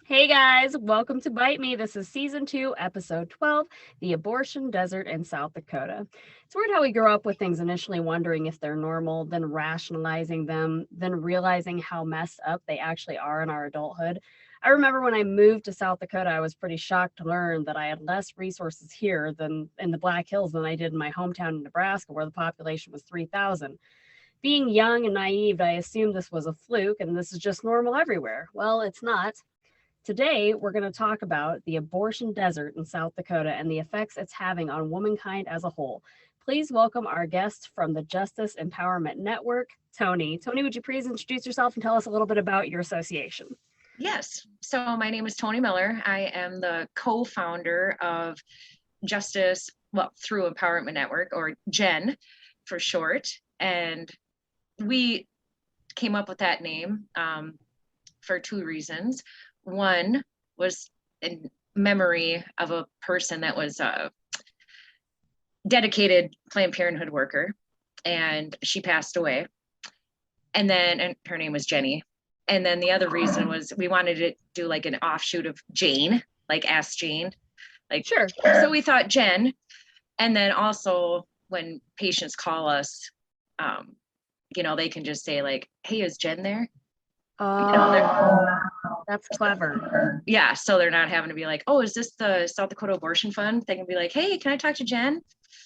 Hey guys, welcome to Bite Me. This is season 2, episode 12, The Abortion Desert in South Dakota. It's weird how we grow up with things initially wondering if they're normal, then rationalizing them, then realizing how messed up they actually are in our adulthood. I remember when I moved to South Dakota, I was pretty shocked to learn that I had less resources here than in the Black Hills than I did in my hometown in Nebraska, where the population was 3,000. Being young and naive, I assumed this was a fluke and this is just normal everywhere. Well, it's not. Today, we're going to talk about the abortion desert in South Dakota and the effects it's having on womankind as a whole. Please welcome our guest from the Justice Empowerment Network, Tony. Tony, would you please introduce yourself and tell us a little bit about your association? Yes. So my name is Tony Miller. I am the co-founder of Justice, through Empowerment Network, or JEN for short. And we came up with that name for two reasons. One was in memory of a person that was a dedicated Planned Parenthood worker, and she passed away. And her name was Jenny. And then the other reason was we wanted to do like an offshoot of Jane, like Ask Jane. Like, sure. So we thought Jen. And then also when patients call us, they can just say like, hey, is Jen there? That's clever. Yeah. So they're not having to be like, oh, is this the South Dakota Abortion Fund? They can be like, hey, can I talk to Jen?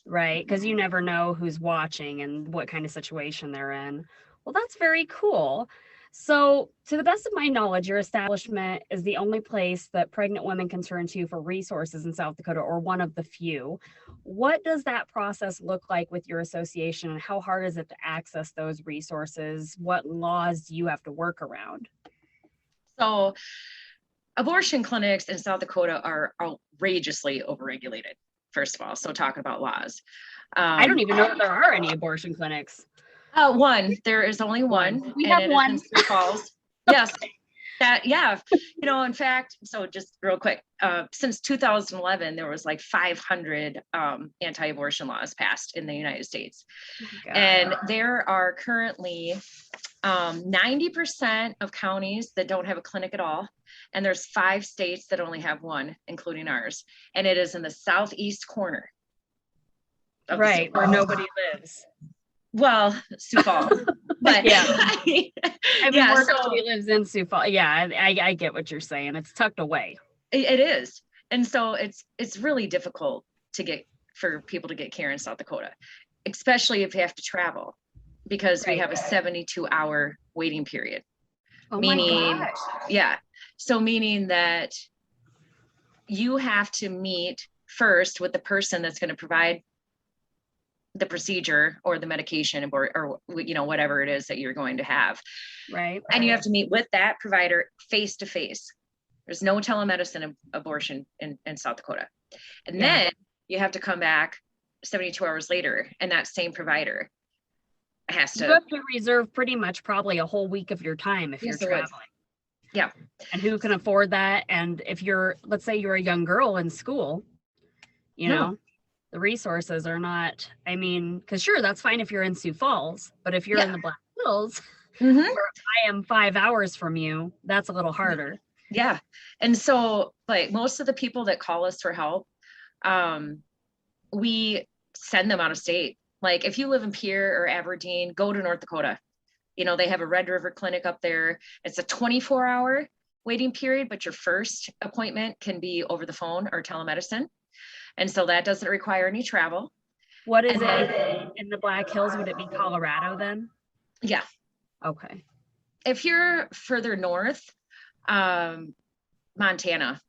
Right. Because you never know who's watching and what kind of situation they're in. Well, that's very cool. So, to the best of my knowledge, your establishment is the only place that pregnant women can turn to for resources in South Dakota, or one of the few. What does that process look like with your association, and how hard is it to access those resources? What laws do you have to work around? So, abortion clinics in South Dakota are outrageously overregulated, first of all. So, talking about laws. I don't even know that there are any abortion clinics. One. There is only one. We have one. In Sioux Falls. Yes. In fact, so just real quick, since 2011, there was like 500 anti-abortion laws passed in the United States. And there are currently 90% of counties that don't have a clinic at all. And there's 5 states that only have one, including ours. And it is in the southeast corner. Right, where nobody lives. Well, Sioux Falls. But yeah, where nobody lives in Sioux Falls. Yeah, I get what you're saying. It's tucked away. It is. And so it's really difficult for people to get care in South Dakota, especially if you have to travel, because we have a 72-hour waiting period. My gosh. Yeah. So meaning that you have to meet first with the person that's going to provide the procedure or the medication or whatever it is that you're going to have. Right. And you have to meet with that provider face to face. There's no telemedicine abortion in South Dakota. And then you have to come back 72 hours later, and that same provider has to. You have to reserve pretty much probably a whole week of your time if you're traveling. Yeah. And who can afford that? And if let's say you're a young girl in school, the resources are not, because sure, that's fine if you're in Sioux Falls, but if you're in the Black Hills, where I am 5 hours from you, that's a little harder. Yeah. And so like most of the people that call us for help, we send them out of state. Like if you live in Pierre or Aberdeen, go to North Dakota. They have a Red River clinic up there. It's a 24-hour waiting period, but your first appointment can be over the phone or telemedicine. And so that doesn't require any travel. What is it in the Black Hills? Would it be Colorado then? Yeah. Okay. If you're further north, Montana.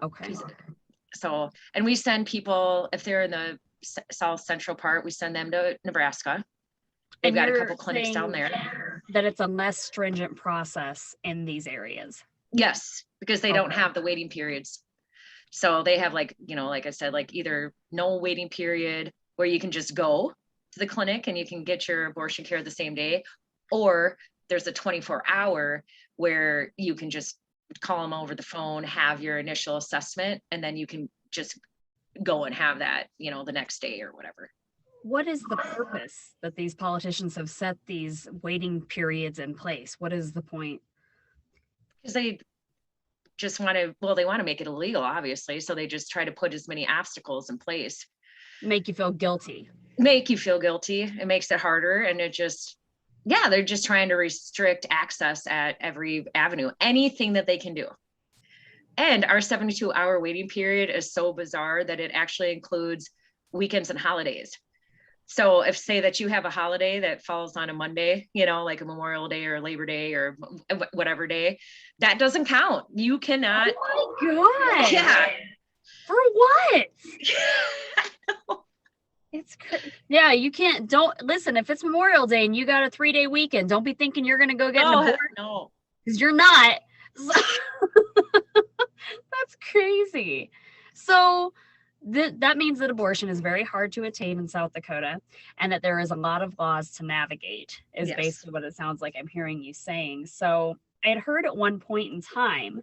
Okay. So, and we send people, if they're in the south central part, we send them to Nebraska. They've got a couple clinics down there. That it's a less stringent process in these areas. Yes, because they don't have the waiting periods. So they have like I said, like either no waiting period where you can just go to the clinic and you can get your abortion care the same day, or there's a 24-hour where you can just call them over the phone, have your initial assessment, and then you can just go and have that, the next day or whatever. What is the purpose that these politicians have set these waiting periods in place? What is the point? Because just want to, well, they want to make it illegal, obviously. So they just try to put as many obstacles in place. Make you feel guilty. Make you feel guilty. It makes it harder. And it just, yeah, they're just trying to restrict access at every avenue, anything that they can do. And our 72-hour waiting period is so bizarre that it actually includes weekends and holidays. So if say that you have a holiday that falls on a Monday, you know, like a Memorial Day or Labor Day or whatever day, that doesn't count. You cannot. Oh my God. Yeah. For what? It's yeah, you can't, don't listen, if it's Memorial Day and you got a 3-day weekend, don't be thinking you're going to go get an abortion. No. Because you're not. That's crazy. So that means that abortion is very hard to attain in South Dakota, and that there is a lot of laws to navigate, is Yes. basically what it sounds like I'm hearing you saying. So I had heard at one point in time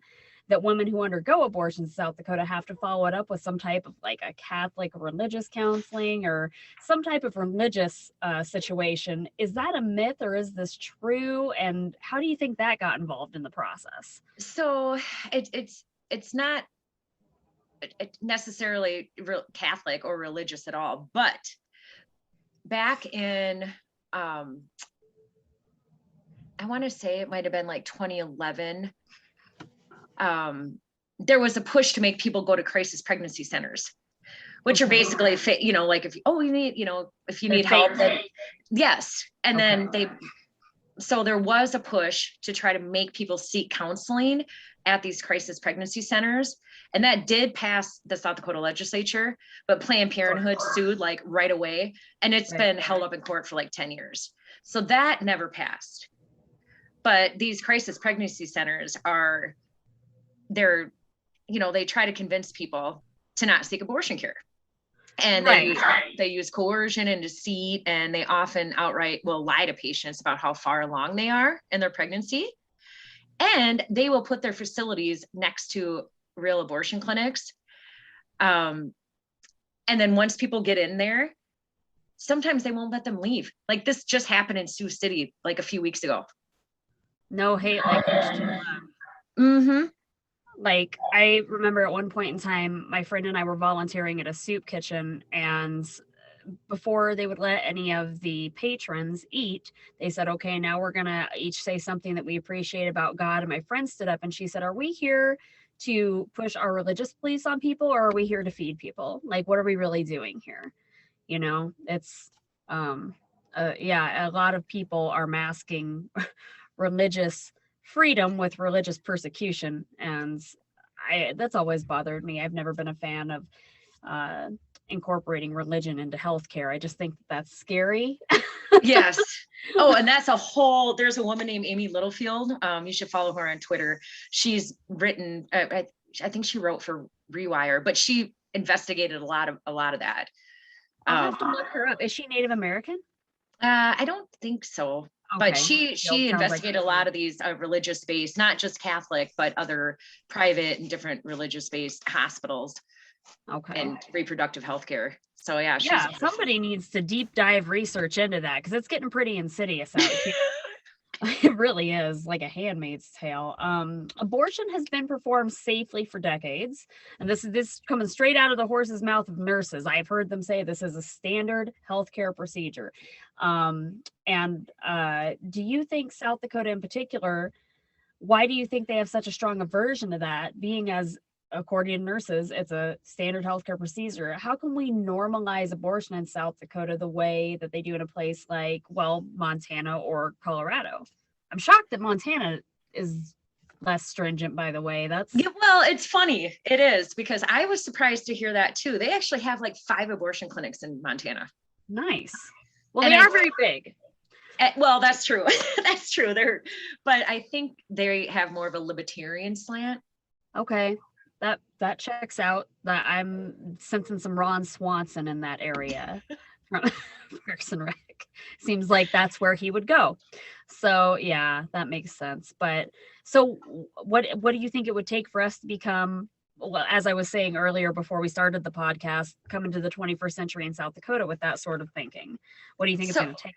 that women who undergo abortions in South Dakota have to follow it up with some type of like a Catholic religious counseling or some type of religious situation. Is that a myth, or is this true? And how do you think that got involved in the process? So it's not necessarily Catholic or religious at all, but back in I want to say it might have been like 2011, there was a push to make people go to crisis pregnancy centers, which are basically, you know, like if you need, you know, if you need help, then yes. And then so there was a push to try to make people seek counseling at these crisis pregnancy centers. And that did pass the South Dakota legislature, but Planned Parenthood sued like right away. And it's been held up in court for like 10 years. So that never passed. But these crisis pregnancy centers they're, you know, they try to convince people to not seek abortion care. And they use coercion and deceit, and they often outright will lie to patients about how far along they are in their pregnancy. And they will put their facilities next to real abortion clinics. And then once people get in there, sometimes they won't let them leave. Like this just happened in Sioux City like a few weeks ago. No hate language to Mm-hmm. Like, I remember at one point in time, my friend and I were volunteering at a soup kitchen, and before they would let any of the patrons eat, they said, okay, now we're going to each say something that we appreciate about God. And my friend stood up and she said, are we here to push our religious beliefs on people, or are we here to feed people? Like, what are we really doing here? You know, it's, yeah, a lot of people are masking religious freedom with religious persecution, and that's always bothered me. I've never been a fan of incorporating religion into healthcare. I just think that's scary. Yes. Oh, and that's there's a woman named Amy Littlefield. You should follow her on Twitter. She's written, I think she wrote for Rewire, but she investigated a lot of that. I'll have to look her up. Is she Native American? I don't think so. Okay. But she investigated a lot of these religious based, not just Catholic, but other private and different religious based hospitals. Okay. And reproductive health care. So yeah. Somebody needs to deep dive research into that, because it's getting pretty insidious out here. It really is like a Handmaid's Tale. Abortion has been performed safely for decades, and this coming straight out of the horse's mouth of nurses. I've heard them say this is a standard healthcare procedure. And do you think South Dakota in particular, why do you think they have such a strong aversion to that, being as, according to nurses, it's a standard healthcare procedure? How can we normalize abortion in South Dakota the way that they do in a place like, well, Montana or Colorado? I'm shocked that Montana is less stringent, by the way. Well, it's funny. It is, because I was surprised to hear that too. They actually have like 5 abortion clinics in Montana. Nice. Well, they are very big. Well, that's true. That's true. But I think they have more of a libertarian slant. Okay. That checks out. That I'm sensing some Ron Swanson in that area from Parks and Rec. Seems like that's where he would go. So yeah, that makes sense. But so what do you think it would take for us to become, well, as I was saying earlier before we started the podcast, come into the 21st century in South Dakota with that sort of thinking? What do you think it's going to take?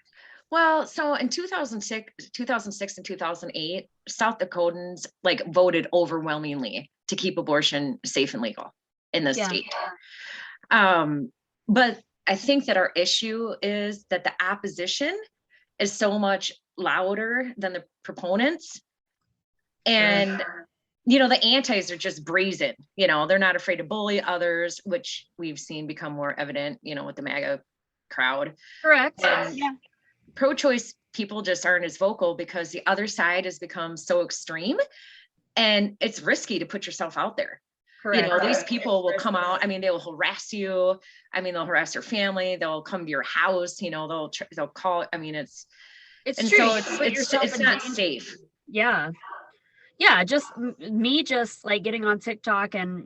Well, so in 2006 and 2008, South Dakotans like voted overwhelmingly to keep abortion safe and legal in the Yeah. state. But I think that our issue is that the opposition is so much louder than the proponents. And, the antis are just brazen, they're not afraid to bully others, which we've seen become more evident, with the MAGA crowd. Correct. And pro-choice people just aren't as vocal because the other side has become so extreme, and it's risky to put yourself out there. Correct. These people will come out. I mean, they will harass you. I mean, they'll harass your family. They'll come to your house. They'll call. I mean, it's and true. so it's not safe. Yeah. Just me like getting on TikTok and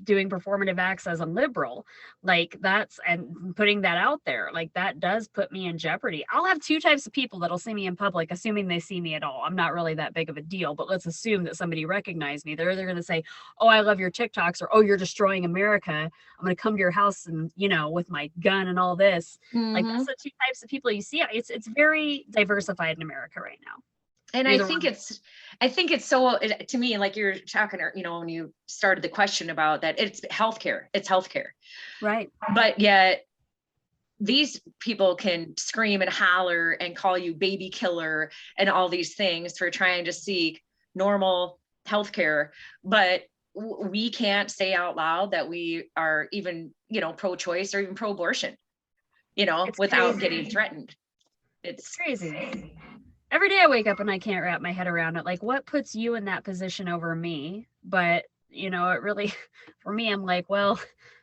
doing performative acts as a liberal, like that's, and putting that out there, like that does put me in jeopardy. I'll have two types of people that'll see me in public, assuming they see me at all. I'm not really that big of a deal, but let's assume that somebody recognized me. They're going to say, oh, I love your TikToks, or oh, you're destroying America. I'm going to come to your house and with my gun and all this. Like that's the two types of people you see. It's very diversified in America right now. And I think it's so, to me, like you're talking, when you started the question about that, it's healthcare. Right. But yet these people can scream and holler and call you baby killer and all these things for trying to seek normal healthcare. But we can't say out loud that we are even, pro-choice or even pro-abortion, without getting threatened. It's crazy. Every day I wake up and I can't wrap my head around it. Like, what puts you in that position over me? But, it really, for me, I'm like, well,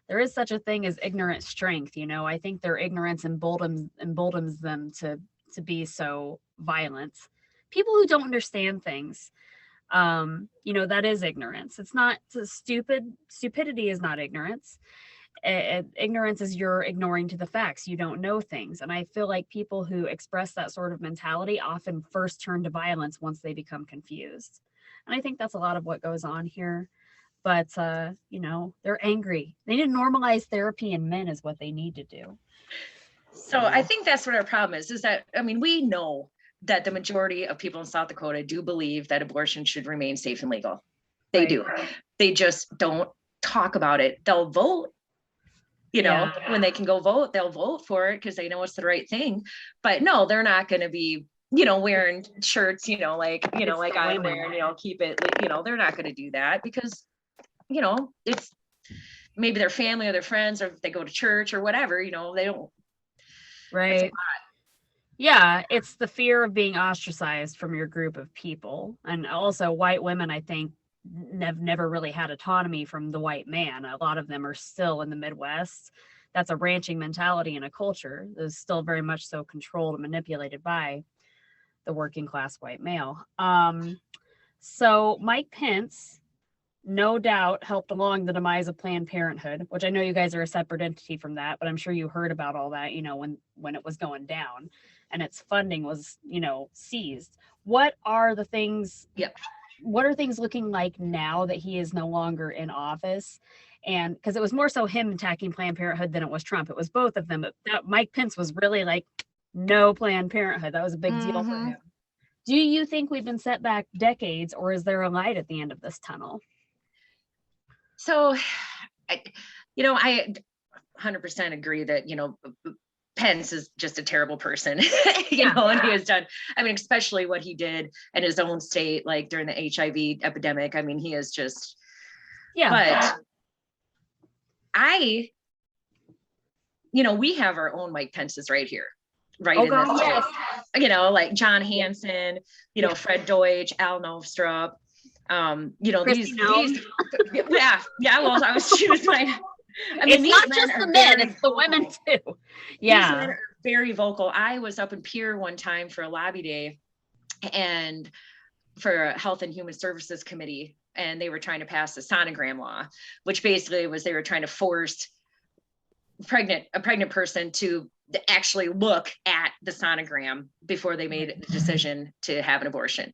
there is such a thing as ignorant strength. I think their ignorance emboldens them to be so violent. People who don't understand things, that is ignorance. It's not stupidity is not ignorance. Ignorance is you're ignoring to the facts. You don't know things. And I feel like people who express that sort of mentality often first turn to violence once they become confused. And I think that's a lot of what goes on here. But, they're angry. They need to normalize therapy in men is what they need to do. So I think that's what our problem is that, we know that the majority of people in South Dakota do believe that abortion should remain safe and legal. They do. They just don't talk about it. They'll vote. When they can go vote, they'll vote for it because they know it's the right thing. But no, they're not going to be, wearing shirts, like I'm wearing, keep it, they're not going to do that because, it's maybe their family or their friends, or if they go to church or whatever, they don't. Right. Yeah. It's the fear of being ostracized from your group of people. And also white women, I think, have never really had autonomy from the white man. A lot of them are still in the Midwest. That's a ranching mentality and a culture that is still very much so controlled and manipulated by the working class white male. So Mike Pence, no doubt, helped along the demise of Planned Parenthood, which I know you guys are a separate entity from that, but I'm sure you heard about all that, when it was going down and its funding was, seized. What are the things? Yep. What are things looking like now that he is no longer in office? And because it was more so him attacking Planned Parenthood than it was Trump. It was both of them. But Mike Pence was really like, no Planned Parenthood. That was a big deal for him. Do you think we've been set back decades, or is there a light at the end of this tunnel? So, I 100% agree that, Pence is just a terrible person, and he has done, especially what he did in his own state, like during the HIV epidemic. He is just, but we have our own Mike Pences right here, right in this state. Like John Hanson, Fred Deutsch, Al Novstrup, these, well, she was my, it's not just the men, it's the women too. Yeah. These men are very vocal. I was up in Pierre one time for a lobby day and for a Health and Human Services Committee, and they were trying to pass the sonogram law, which basically was they were trying to force a pregnant person to actually look at the sonogram before they made a decision to have an abortion.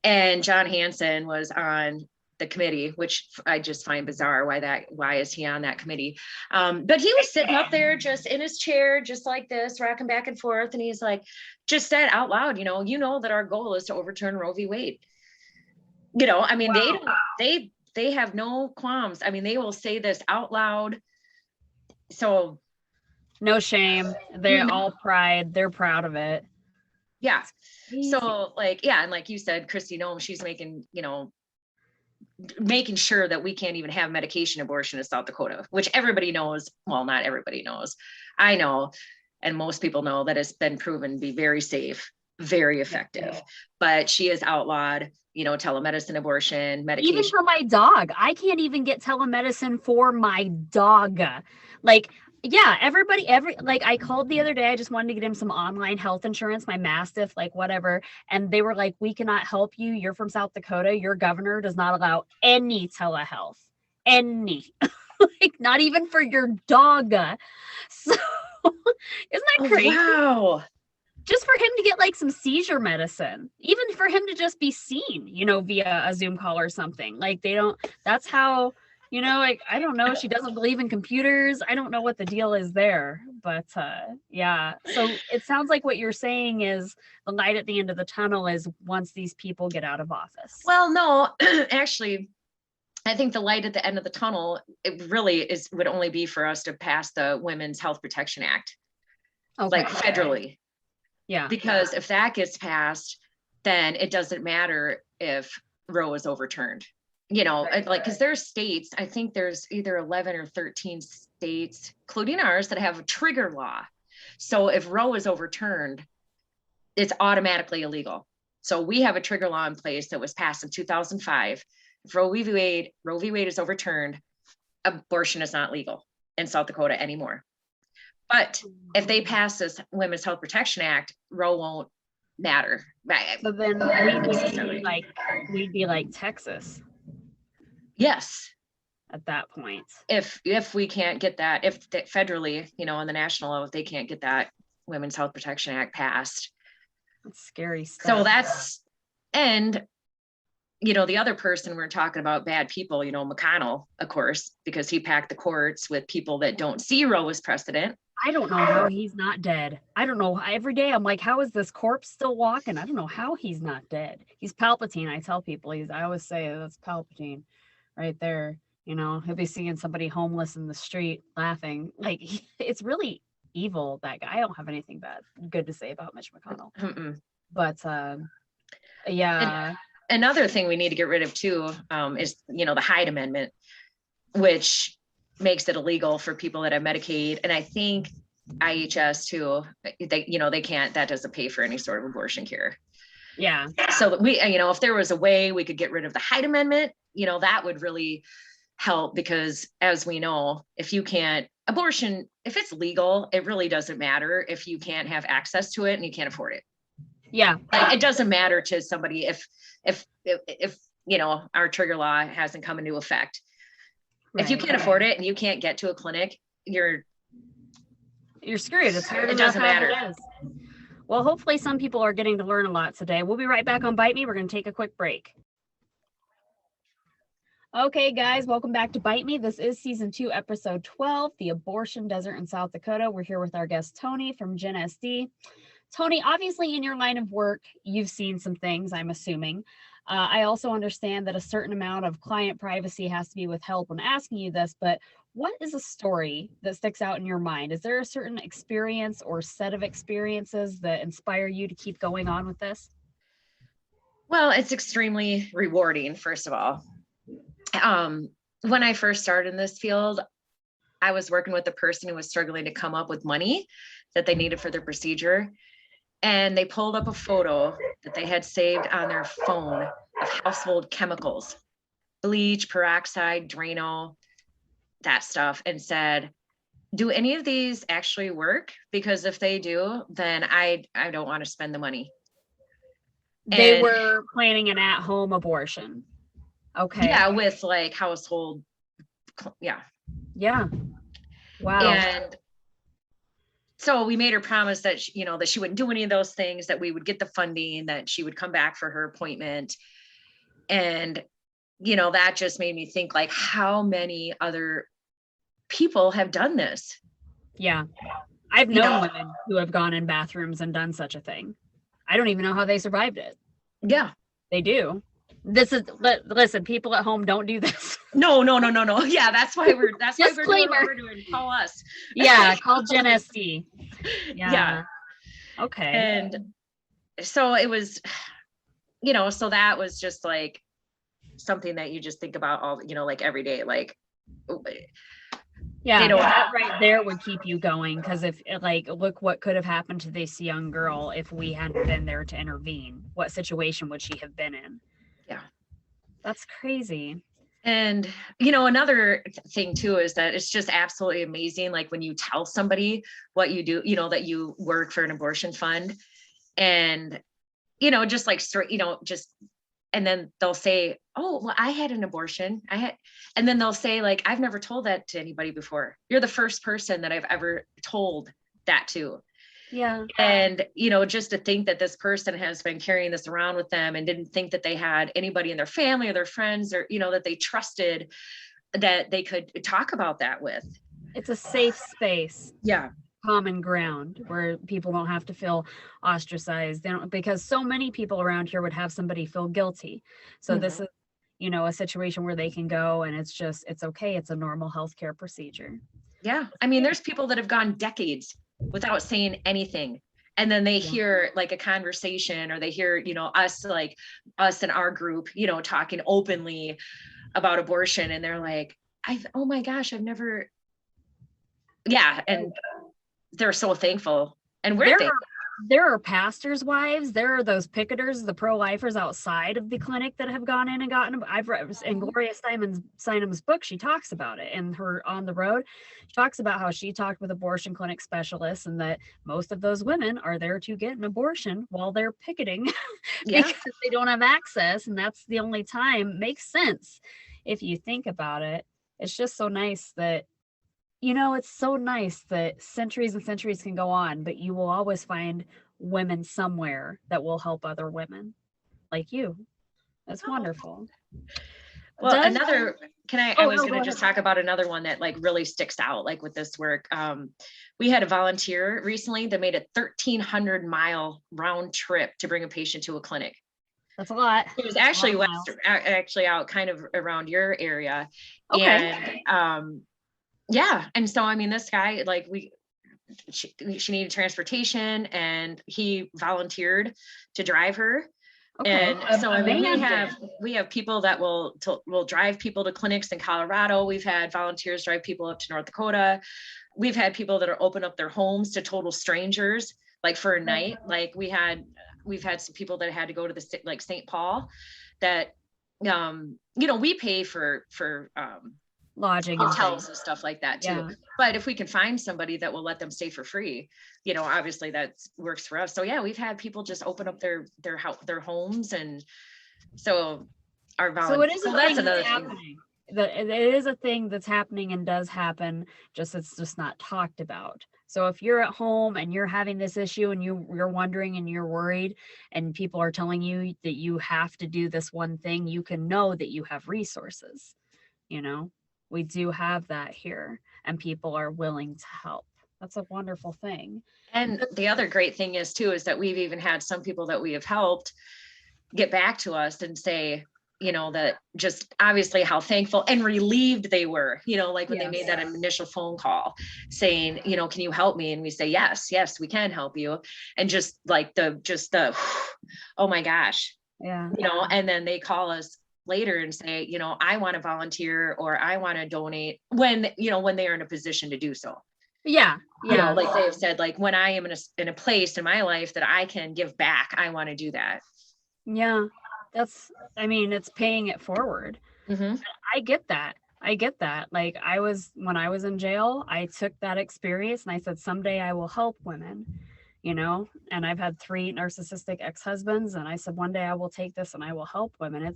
And John Hanson was on the committee, which I just find bizarre. Why is he on that committee? But he was sitting up there just in his chair, just like this, rocking back and forth. And he's like, just said out loud, that our goal is to overturn Roe v. Wade. I mean, Wow. they have no qualms. I mean, they will say this out loud. So No shame. They're all pride. They're proud of it. yeah. Easy. So and like you said, Christy Nome, she's making sure that we can't even have medication abortion in South Dakota, which everybody knows. Well, not everybody knows. I know, and most people know that it's been proven to be very safe, very effective. But she has outlawed, telemedicine abortion, medication. Even for my dog. I can't even get telemedicine for my dog. Like, yeah, I called the other day. I just wanted to get him some online health insurance, my Mastiff, like whatever. And they were like, we cannot help you. You're from South Dakota. Your governor does not allow any telehealth. Any. Like, not even for your dog. So, isn't that crazy? Wow. Just for him to get like some seizure medicine, even for him to just be seen, via a Zoom call or something. Like that's how, like, I don't know. She doesn't believe in computers. I don't know what the deal is there, but yeah. So it sounds like what you're saying is the light at the end of the tunnel is once these people get out of office. Well, no, actually, I think the light at the end of the tunnel, it really would only be for us to pass the Women's Health Protection Act, like federally. Yeah. Because if that gets passed, then it doesn't matter if Roe is overturned. Because there's states, I think there's either 11 or 13 states, including ours, that have a trigger law. So if Roe is overturned, it's automatically illegal. So we have a trigger law in place that was passed in 2005. If Roe v. Wade is overturned, abortion is not legal in South Dakota anymore. But if they pass this Women's Health Protection Act, Roe won't matter. So then we'd be like Texas. Yes. At that point. If we can't get that, if federally, on the national level, if they can't get that Women's Health Protection Act passed. That's scary stuff. So the other person we're talking about, bad people, McConnell, of course, because he packed the courts with people that don't see Roe as precedent. I don't know how he's not dead. I don't know. Every day I'm like, how is this corpse still walking? I don't know how he's not dead. He's Palpatine. I tell people I always say that's Palpatine right there. He'll be seeing somebody homeless in the street laughing. Like, it's really evil, that guy. I don't have anything good to say about Mitch McConnell. Mm-mm. But yeah. Another thing we need to get rid of too is, the Hyde Amendment, which makes it illegal for people that have Medicaid. And I think IHS too, they can't, that doesn't pay for any sort of abortion care. Yeah. So we, if there was a way we could get rid of the Hyde Amendment, that would really help, because as we know, abortion, if it's legal, it really doesn't matter if you can't have access to it and you can't afford it. Yeah. It doesn't matter to somebody if our trigger law hasn't come into effect. Right. If you can't afford it and you can't get to a clinic, you're screwed. It doesn't matter. Well, hopefully some people are getting to learn a lot today. We'll be right back on Bite Me. We're going to take a quick break. Okay, guys, welcome back to Bite Me. This is season 2, episode 12, The Abortion Desert in South Dakota. We're here with our guest, Tony from Gen SD. Tony, obviously in your line of work, you've seen some things, I'm assuming. I also understand that a certain amount of client privacy has to be withheld when asking you this, but what is a story that sticks out in your mind? Is there a certain experience or set of experiences that inspire you to keep going on with this? Well, it's extremely rewarding, first of all. When I first started in this field, I was working with a person who was struggling to come up with money that they needed for their procedure. And they pulled up a photo that they had saved on their phone of household chemicals, bleach, peroxide, Drano, that stuff, and said, do any of these actually work? Because if they do, then I don't want to spend the money. They were planning an at-home abortion. Okay. Yeah, with like household. Yeah. Yeah. Wow. And so we made her promise that that she wouldn't do any of those things, that we would get the funding, that she would come back for her appointment. And that just made me think, like, how many other people have done this. Yeah. I've known women who have gone in bathrooms and done such a thing. I don't even know how they survived it. Yeah. They do. Listen, people at home, don't do this. No. Yeah, that's why we're doing what we're doing. Call us. Yeah, call Jen SD. Yeah. Okay. And so it was, so that was just like something that you just think about all, like every day, like, yeah, that right there would keep you going, because if, like, look what could have happened to this young girl if we hadn't been there to intervene. What situation would she have been in? Yeah. That's crazy. And, another thing too, is that it's just absolutely amazing. Like when you tell somebody what you do, that you work for an abortion fund, and, just like straight, and then they'll say, oh, well, I had an abortion. And then they'll say, like, I've never told that to anybody before. You're the first person that I've ever told that to. Yeah. And, just to think that this person has been carrying this around with them and didn't think that they had anybody in their family or their friends, or, that they trusted, that they could talk about that with. It's a safe space. Yeah. Common ground where people don't have to feel ostracized. They don't, because so many people around here would have somebody feel guilty. So this is, a situation where they can go and it's okay. It's a normal healthcare procedure. Yeah. I mean, there's people that have gone decades without saying anything. And then they hear like a conversation, or they hear, us in our group, talking openly about abortion. And they're like, oh my gosh, I've never. Yeah. And they're so thankful. And we're thankful. There are pastors' wives. There are those picketers, the pro-lifers outside of the clinic that have gone in and gotten. I've read in Gloria Steinem's book. She talks about it in her On the Road. She talks about how she talked with abortion clinic specialists, and that most of those women are there to get an abortion while they're picketing because they don't have access, and that's the only time. Makes sense if you think about it. It's just so nice that. It's so nice that centuries and centuries can go on, but you will always find women somewhere that will help other women like you. That's wonderful. Well, I was going to just talk about another one that like really sticks out, like with this work. We had a volunteer recently that made a 1,300-mile round trip to bring a patient to a clinic. That's a lot. It was actually actually out kind of around your area. Okay. And, yeah. And so, I mean, this guy, like she needed transportation, and he volunteered to drive her. Okay. And so, I mean, we have people that will drive people to clinics in Colorado. We've had volunteers drive people up to North Dakota. We've had people that are open up their homes to total strangers, like for a night. Like we've had some people that had to go to like St. Paul, that, we pay for lodging, hotels and stuff like that too. Yeah. But if we can find somebody that will let them stay for free, obviously that works for us. So yeah, we've had people just open up their homes, and so that's another thing. It is a thing that's happening and does happen. It's just not talked about. So if you're at home and you're having this issue and you're wondering and you're worried, and people are telling you that you have to do this one thing, you can know that you have resources. We do have that here, and people are willing to help. That's a wonderful thing. And the other great thing is that we've even had some people that we have helped get back to us and say, that just obviously how thankful and relieved they were, like when they made that initial phone call saying, can you help me? And we say, yes, we can help you. And just like the, oh my gosh, and then they call us later and say, I want to volunteer, or I want to donate, when they are in a position to do so. Yeah. Like they've said, like, when I am in a place in my life that I can give back, I want to do that. Yeah. It's paying it forward. Mm-hmm. I get that. Like when I was in jail, I took that experience and I said, someday I will help women, and I've had 3 narcissistic ex-husbands, and I said, one day I will take this and I will help women.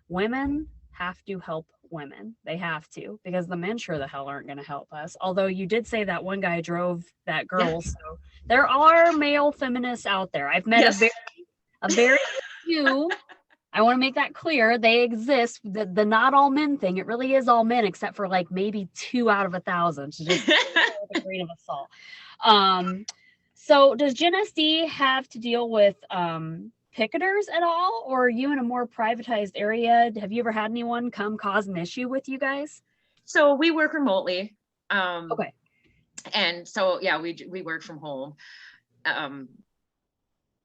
Women have to help women. They have to, because the men sure the hell aren't going to help us. Although you did say that one guy drove that girl. So there are male feminists out there. I've met a very few, I want to make that clear. They exist. The not all men thing, it really is all men, except for like maybe 2 out of 1,000. So just with a grain of salt. So does Gen SD have to deal with picketers at all, or are you in a more privatized area? Have you ever had anyone come cause an issue with you guys? So we work remotely. Okay. And so, yeah, we work from home.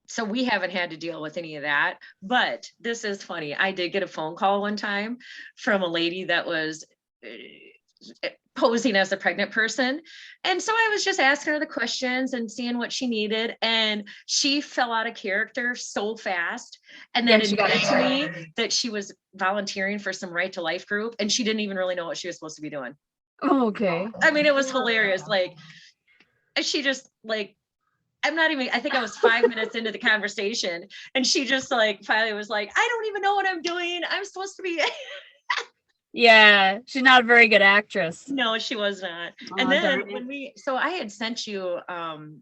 So we haven't had to deal with any of that, but this is funny. I did get a phone call one time from a lady that was posing as a pregnant person. And so I was just asking her the questions and seeing what she needed. And she fell out of character so fast. And then admitted to me that she was volunteering for some Right to Life group. And she didn't even really know what she was supposed to be doing. Oh, okay. I mean, it was hilarious. Like, she just like, I think I was 5 minutes into the conversation, and she just like finally was like, I don't even know what I'm doing. I'm supposed to be. Yeah, she's not a very good actress. No, she was not. And then so I had sent you an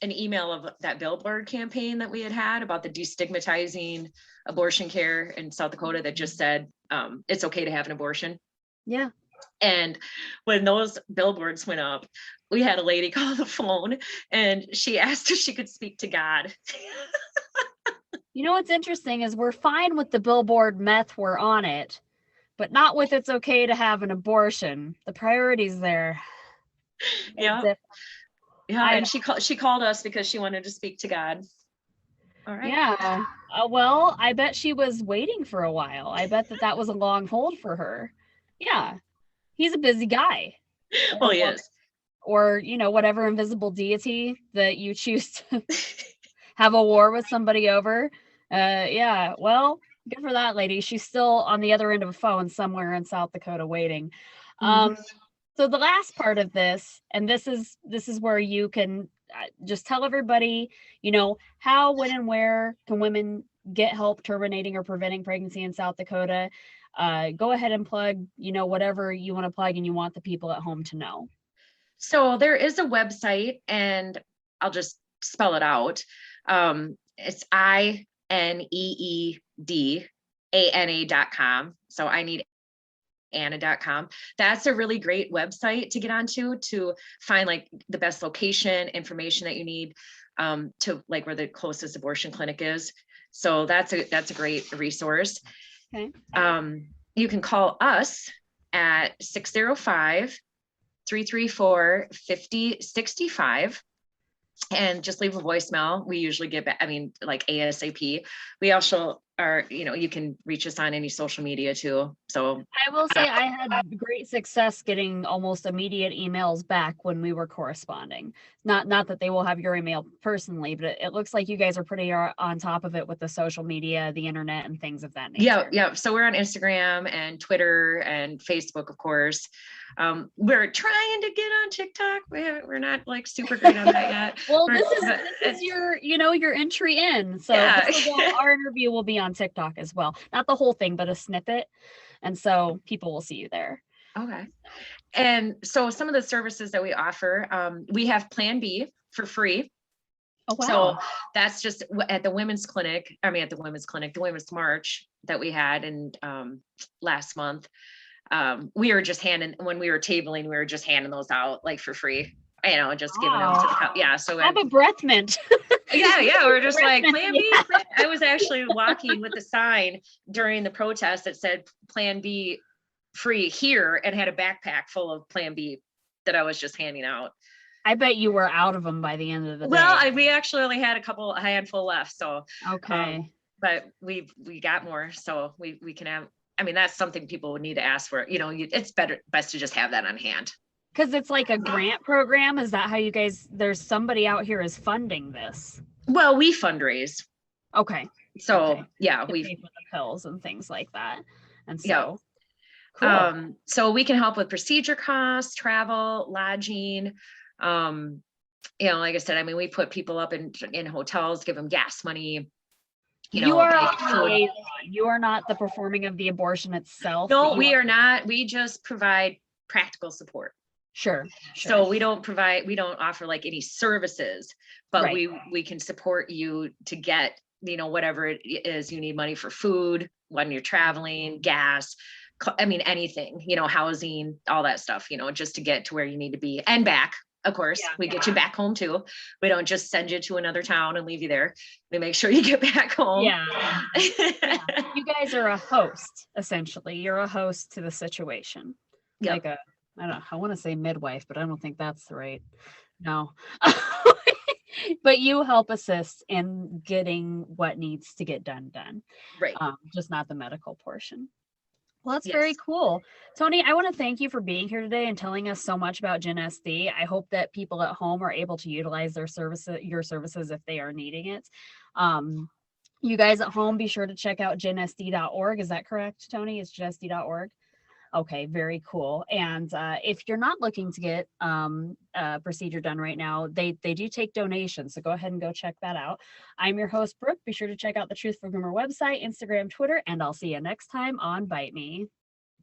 email of that billboard campaign that we had about the destigmatizing abortion care in South Dakota that just said it's okay to have an abortion. Yeah. And when those billboards went up, we had a lady call the phone and she asked if she could speak to God. You know what's interesting is we're fine with the billboard meth, we're on it, but not with it's okay to have an abortion. The priorities there. Yeah. Yeah. And she called us because she wanted to speak to God. All right. Yeah. Well, I bet she was waiting for a while. I bet that was a long hold for her. Yeah. He's a busy guy. Well, he is. Or, whatever invisible deity that you choose to have a war with somebody over. Yeah. Well, good for that lady. She's still on the other end of a phone somewhere in South Dakota waiting. So the last part of this, and this is where you can just tell everybody, how, when, and where can women get help terminating or preventing pregnancy in South Dakota. Go ahead and plug, whatever you want to plug and you want the people at home to know. So there is a website, and I'll just spell it out. It's INEEDANA.com. So I need Anna.com. That's a really great website to get onto to find like the best location information that you need to like where the closest abortion clinic is. So that's a great resource. Okay. You can call us at 605-334-5065 and just leave a voicemail. We usually get back, like ASAP. We also are, you can reach us on any social media too. So I will say I had great success getting almost immediate emails back when we were corresponding. Not that they will have your email personally, but it looks like you guys are pretty on top of it with the social media, the internet, and things of that nature. Yeah. So we're on Instagram and Twitter and Facebook, of course. We're trying to get on TikTok. We're not like super great on that yet. Well, this is your, your entry in. So yeah. Our interview will be on TikTok as well. Not the whole thing, but a snippet. And so people will see you there. Okay. And so some of the services that we offer, we have Plan B for free. Oh, wow. So that's just at the women's clinic. The Women's March that we had in last month. We were just when we were tabling, we were just handing those out like for free, just giving them to the So have a breath mint. yeah. We're just like Plan B. I was actually walking with a sign during the protest that said Plan B free here and had a backpack full of Plan B that I was just handing out. I bet you were out of them by the end of the day. Well, we actually only had a handful left. So, okay. But we got more. So we can have, that's something people would need to ask for, it's best to just have that on hand. Because it's like a grant program. Is that how you guys, there's somebody out here is funding this? Well, we fundraise. Okay. So yeah, we pay for the pills and things like that. And so, cool. So we can help with procedure costs, travel, lodging. Like I said, we put people up in hotels, give them gas money. You are not the performing of the abortion itself. No, we are not. We just provide practical support. Sure. So we don't offer like any services, but we can support you to get whatever it is, you need money for food when you're traveling, gas, I mean, anything, housing, all that stuff, just to get to where you need to be and back. Of course, Yeah. we get you back home too. We don't just send you to another town and leave you there. We make sure you get back home. Yeah. Yeah. You guys are a host, essentially. You're a host to the situation. Yep. Like I don't know, I want to say midwife, but I don't think that's right. No. But you help assist in getting what needs to get done. Right. Just not the medical portion. Well, that's Yes. very cool. Tony, I want to thank you for being here today and telling us so much about Gen SD. I hope that people at home are able to utilize your services if they are needing it. You guys at home, be sure to check out gensd.org. Is that correct, Tony? It's gensd.org. Okay, very cool. And if you're not looking to get a procedure done right now, they do take donations. So go ahead and go check that out. I'm your host, Brooke. Be sure to check out the Truth for Groomer website, Instagram, Twitter, and I'll see you next time on Bite Me.